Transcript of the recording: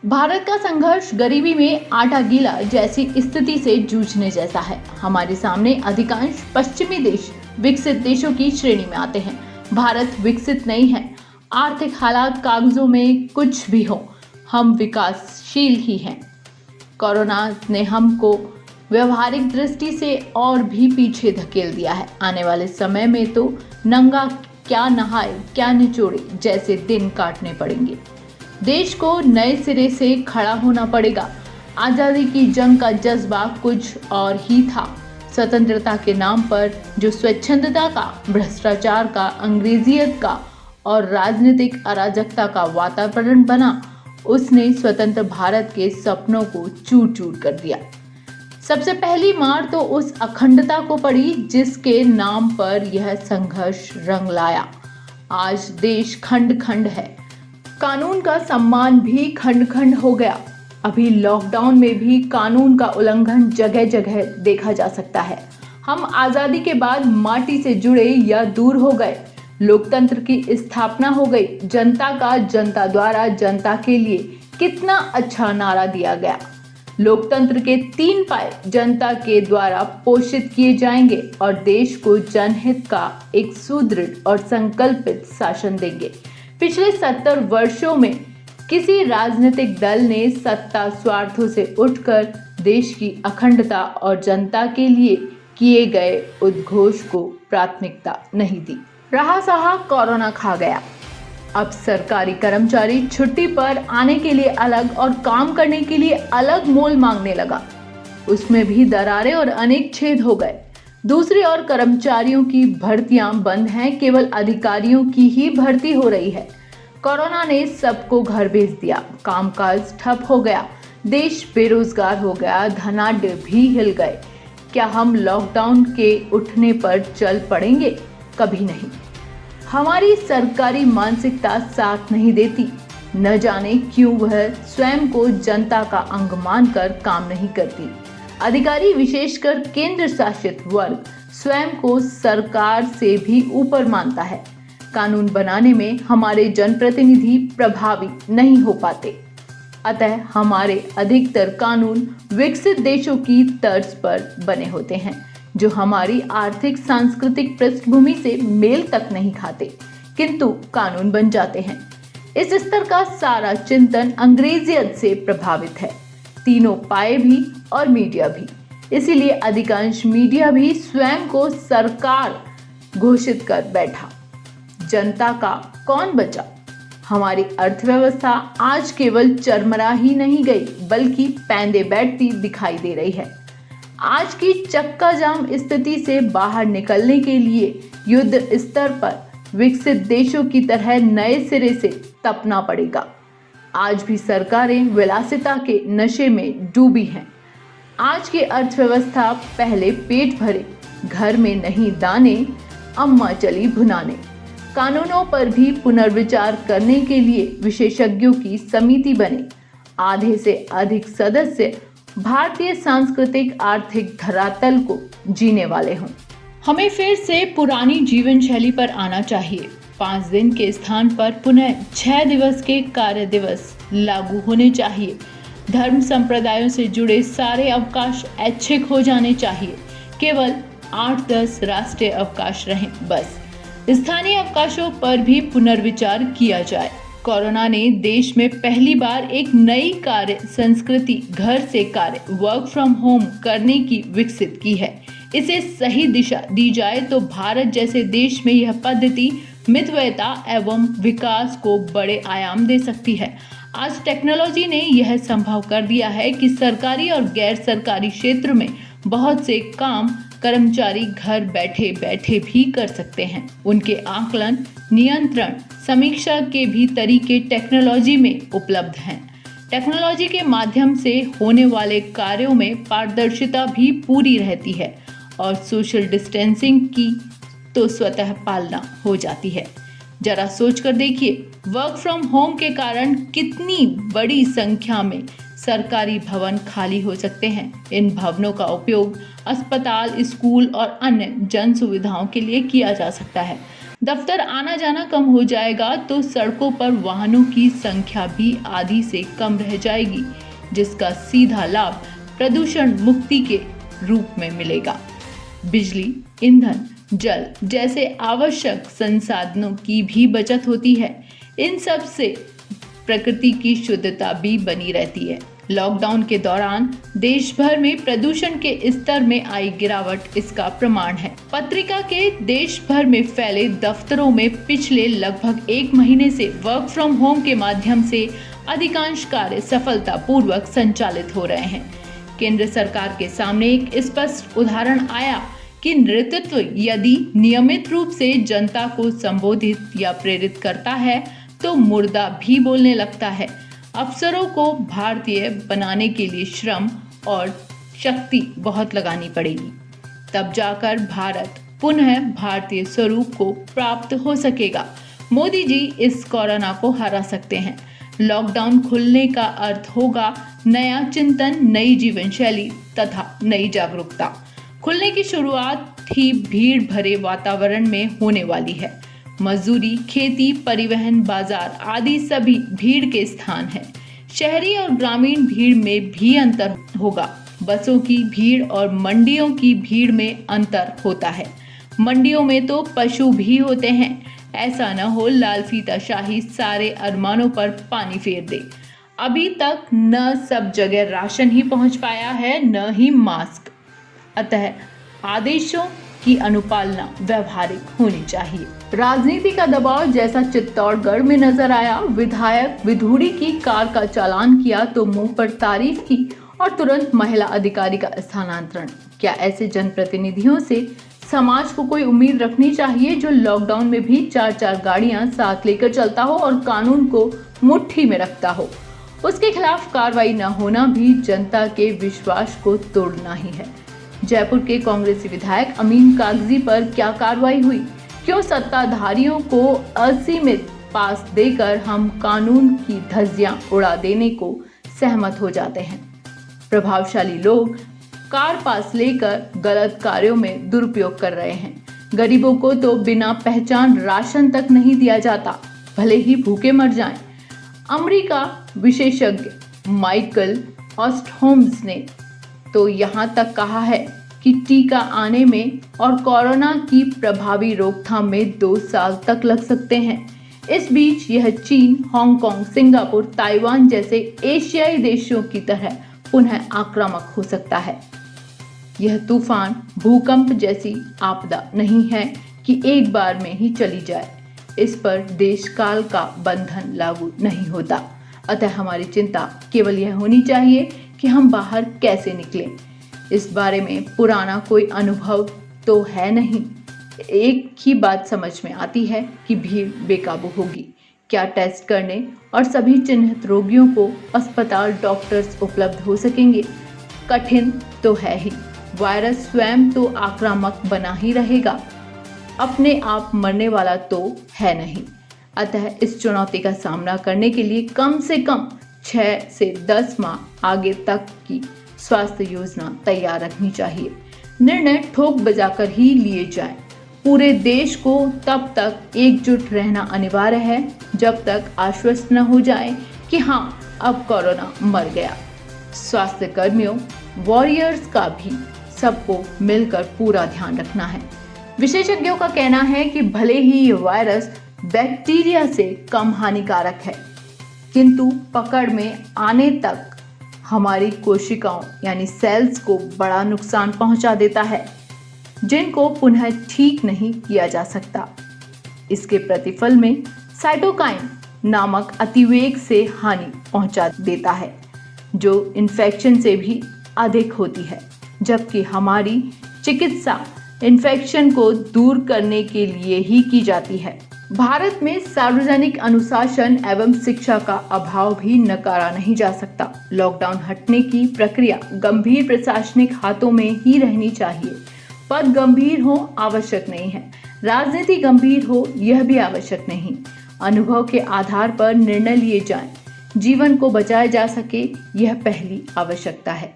भारत का संघर्ष गरीबी में आटा गीला जैसी स्थिति से जूझने जैसा है। हमारे सामने अधिकांश पश्चिमी देश विकसित देशों की श्रेणी में आते हैं। भारत विकसित नहीं है। आर्थिक हालात कागजों में कुछ भी हो, हम विकासशील ही हैं। कोरोना ने हमको व्यवहारिक दृष्टि से और भी पीछे धकेल दिया है। आने वाले समय में तो नंगा क्या नहाए क्या निचोड़े जैसे दिन काटने पड़ेंगे। देश को नए सिरे से खड़ा होना पड़ेगा। आज़ादी की जंग का जज्बा कुछ और ही था। स्वतंत्रता के नाम पर जो स्वच्छंदता का, भ्रष्टाचार का, अंग्रेजियत का और राजनीतिक अराजकता का वातावरण बना, उसने स्वतंत्र भारत के सपनों को चूर चूर कर दिया। सबसे पहली मार तो उस अखंडता को पड़ी जिसके नाम पर यह संघर्ष रंग लाया। आज देश खंड खंड है। कानून का सम्मान भी खंड खंड हो गया। अभी लॉकडाउन में भी कानून का उल्लंघन जगह जगह देखा जा सकता है। हम आजादी के बाद माटी से जुड़े या दूर हो गए। लोकतंत्र की स्थापना हो गई। जनता का जनता द्वारा जनता के लिए कितना अच्छा नारा दिया गया। लोकतंत्र के 3 पाए जनता के द्वारा पोषित किए जाएंगे और देश को जनहित का एक सुदृढ़ और संकल्पित शासन देंगे। पिछले 70 वर्षों में किसी राजनीतिक दल ने सत्ता स्वार्थों से उठकर देश की अखंडता और जनता के लिए किए गए उद्घोष को प्राथमिकता नहीं दी। रहा सहा कोरोना खा गया। अब सरकारी कर्मचारी छुट्टी पर आने के लिए अलग और काम करने के लिए अलग मोल मांगने लगा। उसमें भी दरारें और अनेक छेद हो गए। दूसरी ओर कर्मचारियों की भर्तियां बंद हैं, केवल अधिकारियों की ही भर्ती हो रही है। कोरोना ने सबको घर भेज दिया। कामकाज ठप हो गया। देश बेरोजगार हो गया। धनाढ्य भी हिल गए। क्या हम लॉकडाउन के उठने पर चल पड़ेंगे? कभी नहीं। हमारी सरकारी मानसिकता साथ नहीं देती। न जाने क्यों वह स्वयं को जनता का अंग मानकर काम नहीं करती। अधिकारी, विशेषकर केंद्र शासित वर्ग, स्वयं को सरकार से भी ऊपर मानता है। कानून बनाने में हमारे जनप्रतिनिधि प्रभावी नहीं हो पाते। अतः हमारे अधिकतर कानून विकसित देशों की तर्ज पर बने होते हैं, जो हमारी आर्थिक सांस्कृतिक पृष्ठभूमि से मेल तक नहीं खाते, किंतु कानून बन जाते हैं। इस स्तर का सारा चिंतन अंग्रेजियत से प्रभावित है। तीनों पाए भी और मीडिया भी। इसीलिए अधिकांश मीडिया भी स्वयं को सरकार घोषित कर बैठा। जनता का कौन बचा? हमारी अर्थव्यवस्था आज केवल चरमरा ही नहीं गई, बल्कि पैंदे बैठती दिखाई दे रही है। आज की चक्का जाम स्थिति से बाहर निकलने के लिए युद्ध स्तर पर विकसित देशों की तरह नए सिरे से तपना पड़ेगा। आज भी सरकारें विलासिता के नशे में डूबी हैं। आज की अर्थव्यवस्था पहले पेट भरे, घर में नहीं दाने, अम्मा चली भुनाने। कानूनों पर भी पुनर्विचार करने के लिए विशेषज्ञों की समिति बने। आधे से अधिक सदस्य भारतीय सांस्कृतिक आर्थिक धरातल को जीने वाले हों। हमें फिर से पुरानी जीवन शैली पर आना चाहिए। 5 दिन के स्थान पर पुनः 6 दिवस के कार्य दिवस लागू होने चाहिए। धर्म संप्रदायों से जुड़े सारे अवकाश ऐच्छिक हो जाने चाहिए। केवल 8-10 राष्ट्रीय अवकाश रहें बस। स्थानीय अवकाशों पर भी पुनर्विचार किया जाए। कोरोना ने देश में पहली बार एक नई कार्य संस्कृति, घर से कार्य, वर्क फ्रॉम होम करने की विकसित की है। इसे सही दिशा दी जाए तो भारत जैसे देश में यह पद्धति मितव्ययता एवं विकास को बड़े आयाम दे सकती है। आज टेक्नोलॉजी ने यह संभव कर दिया है कि सरकारी और गैर सरकारी क्षेत्र में बहुत से काम कर्मचारी घर बैठे बैठे भी कर सकते हैं। उनके आकलन, नियंत्रण, समीक्षा के भी तरीके टेक्नोलॉजी में उपलब्ध हैं। टेक्नोलॉजी के माध्यम से होने वाले कार्यों में पारदर्शिता भी पूरी रहती है और सोशल डिस्टेंसिंग की तो स्वतः पालना हो जाती है। जरा सोचकर देखिए, वर्क फ्रॉम होम के कारण कितनी बड़ी संख्या में सरकारी भवन खाली हो सकते हैं। इन भवनों का उपयोग अस्पताल, स्कूल और अन्य जन सुविधाओं के लिए किया जा सकता है। दफ्तर आना जाना कम हो जाएगा तो सड़कों पर वाहनों की संख्या भी आधी से कम रह जाएगी, जिसका सीधा लाभ प्रदूषण मुक्ति के रूप में मिलेगा। बिजली, ईंधन, जल जैसे आवश्यक संसाधनों की भी बचत होती है। इन सब से प्रकृति की शुद्धता भी बनी रहती है। लॉकडाउन के दौरान देश भर में प्रदूषण के स्तर में आई गिरावट इसका प्रमाण है। पत्रिका के देश भर में फैले दफ्तरों में पिछले लगभग 1 महीने से वर्क फ्रॉम होम के माध्यम से अधिकांश कार्य सफलतापूर्वक संचालित हो रहे हैं। केंद्र सरकार के सामने एक स्पष्ट उदाहरण आया कि नेतृत्व यदि नियमित रूप से जनता को संबोधित या प्रेरित करता है तो मुर्दा भी बोलने लगता है। अफसरों को भारतीय बनाने के लिए श्रम और शक्ति बहुत लगानी पड़ेगी, तब जाकर भारत पुनः भारतीय स्वरूप को प्राप्त हो सकेगा। मोदी जी इस कोरोना को हरा सकते हैं। लॉकडाउन खुलने का अर्थ होगा नया चिंतन, नई जीवन शैली तथा नई जागरूकता। खुलने की शुरुआत ही भीड़ भरे वातावरण में होने वाली है। मजदूरी, खेती, परिवहन, बाजार आदि सभी भीड़ के स्थान हैं। शहरी और ग्रामीण भीड़ में भी अंतर होगा। बसों की भीड़ और मंडियों की भीड़ में अंतर होता है। मंडियों में तो पशु भी होते हैं। ऐसा न हो लाल फीताशाही सारे अरमानों पर पानी फेर दे। अभी तक न सब जगह राशन ही पहुंच पाया है, न ही मास्क। अतः आदेशों की अनुपालना व्यवहारिक होनी चाहिए। राजनीति का दबाव जैसा चित्तौड़गढ़ में नजर आया। विधायक विधूड़ी की कार का चालान किया तो मुंह पर तारीफ की और तुरंत महिला अधिकारी का स्थानांतरण। क्या ऐसे जनप्रतिनिधियों से समाज को कोई उम्मीद रखनी चाहिए जो लॉकडाउन में भी 4-4 गाड़ियां साथ लेकर चलता हो और कानून को मुट्ठी में रखता हो? उसके खिलाफ कार्रवाई न होना भी जनता के विश्वास को तोड़ना ही है। जयपुर के कांग्रेसी विधायक अमीन कागजी पर क्या कार्रवाई हुई? क्यों सत्ताधारियों को असीमित पास देकर हम कानून की धज्जियां उड़ा देने को सहमत हो जाते हैं? प्रभावशाली लोग कार पास लेकर गलत कार्यों में दुरुपयोग कर रहे हैं। गरीबों को तो बिना पहचान राशन तक नहीं दिया जाता, भले ही भूखे मर जाएं। अमेरिका विशेषज्ञ माइकल ऑस्टहोम्स ने तो यहाँ तक कहा है कि टीका आने में और कोरोना की प्रभावी रोकथाम में 2 साल तक लग सकते हैं। इस बीच यह चीन, हांगकांग, सिंगापुर, ताइवान जैसे एशियाई देशों की तरह पुनः आक्रामक हो सकता है। यह तूफान, भूकंप जैसी आपदा नहीं है कि एक बार में ही चली जाए। इस पर देश काल का बंधन लागू नहीं होता। अतः हमारी चिंता केवल यह होनी चाहिए कि हम बाहर कैसे निकलें। इस बारे में पुराना कोई अनुभव तो है नहीं। एक ही बात समझ में आती है कि भीड़ बेकाबू होगी। क्या टेस्ट करने और सभी चिन्हित रोगियों को अस्पताल, डॉक्टर्स उपलब्ध हो सकेंगे? कठिन तो है ही। वायरस स्वयं तो आक्रामक बना ही रहेगा, अपने आप मरने वाला तो है नहीं। अतः इस चुनौती का सामना करने के लिए कम से कम 6 से 10 माह आगे तक की स्वास्थ्य योजना तैयार रखनी चाहिए। निर्णय ठोक बजाकर ही लिए जाएं। पूरे देश को तब तक एकजुट रहना अनिवार्य है जब तक आश्वस्त न हो जाए कि हाँ, अब कोरोना मर गया। स्वास्थ्य कर्मियों, वॉरियर्स का भी सबको मिलकर पूरा ध्यान रखना है। विशेषज्ञों का कहना है कि भले ही ये वायरस बैक्टीरिया से कम हानिकारक है, किंतु पकड़ में आने तक हमारी कोशिकाओं यानी सेल्स को बड़ा नुकसान पहुंचा देता है, जिनको पुनः ठीक नहीं किया जा सकता। इसके प्रतिफल में साइटोकाइन नामक अतिवेग से हानि पहुंचा देता है, जो इन्फेक्शन से भी अधिक होती है, जबकि हमारी चिकित्सा इन्फेक्शन को दूर करने के लिए ही की जाती है। भारत में सार्वजनिक अनुशासन एवं शिक्षा का अभाव भी नकारा नहीं जा सकता। लॉकडाउन हटने की प्रक्रिया गंभीर प्रशासनिक हाथों में ही रहनी चाहिए। पद गंभीर हो आवश्यक नहीं है, राजनीति गंभीर हो यह भी आवश्यक नहीं। अनुभव के आधार पर निर्णय लिए जाएं, जीवन को बचाया जा सके यह पहली आवश्यकता है।